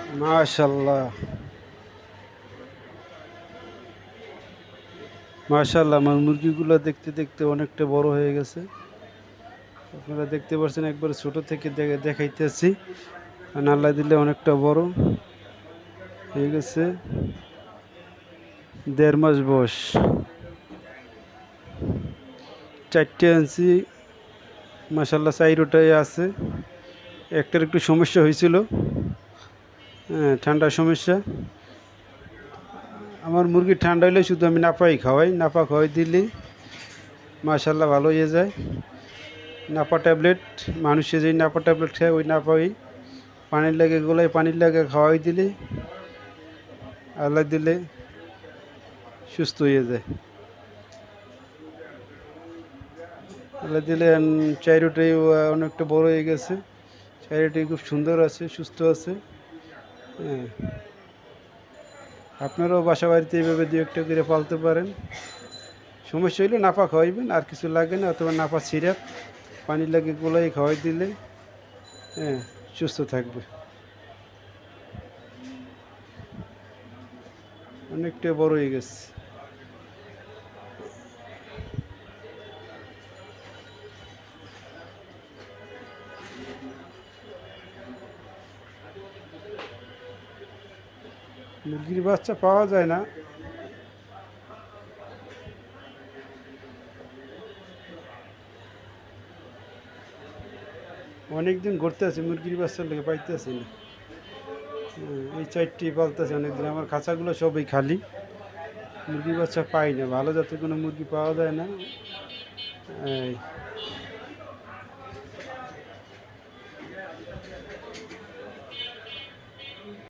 মাশাল্লাহ, মাশাল্লাহ, আমার মুরগিগুলো দেখতে দেখতে অনেকটা বড় হয়ে গেছে। আপনারা দেখতে পাচ্ছেন, একবার ছোট থেকে দেখাইতেছি। আর আল্লাহ দিলে অনেকটা বড় হয়ে গেছে। 1.5 মাস বয়স। 4টে আনছি, মাশাল্লাহ 4টাই আছে। একটার একটু সমস্যা হয়েছিল, হ্যাঁ, ঠান্ডার সমস্যা। আমার মুরগি ঠান্ডা হলে শুধু আমি নাপাই খাওয়াই, নাপা খাওয়াই দিলে মাশাল্লাহ ভালো হয়ে যায়। নাপা ট্যাবলেট, মানুষে যেই নাপা ট্যাবলেট খায় ওই নাপাই পানির লাগে গোলায় পানির লাগে খাওয়াই দিলে আল্লাহ দিলে সুস্থ হয়ে যায়। আল্লাহ দিলে 4টাই অনেকটা বড় হয়ে গেছে। 4টাই খুব সুন্দর আছে, সুস্থ আছে। হ্যাঁ, আপনারাও বাসা বাড়িতে এইভাবে দু একটা করে পালতে পারেন। সমস্যা হইলে নাপা খাওয়াইবেন, আর কিছু লাগে না, অথবা নাপা সিরাপ পানি লাগে গোলাই খাওয়াই দিলে হ্যাঁ সুস্থ থাকবে। অনেকটা বড় হয়ে গেছে। মুরগির বাচ্চা পাওয়া যায় না। অনেকদিন ঘুরতে আছি, মুরগির বাচ্চার লেগে পাইতে আছি না। এই 4টি পালতেছে অনেকদিন। আমার খাঁচাগুলো সবই খালি, মুরগির বাচ্চা পাই না, ভালো জাতের কোনো মুরগি পাওয়া যায় না। এই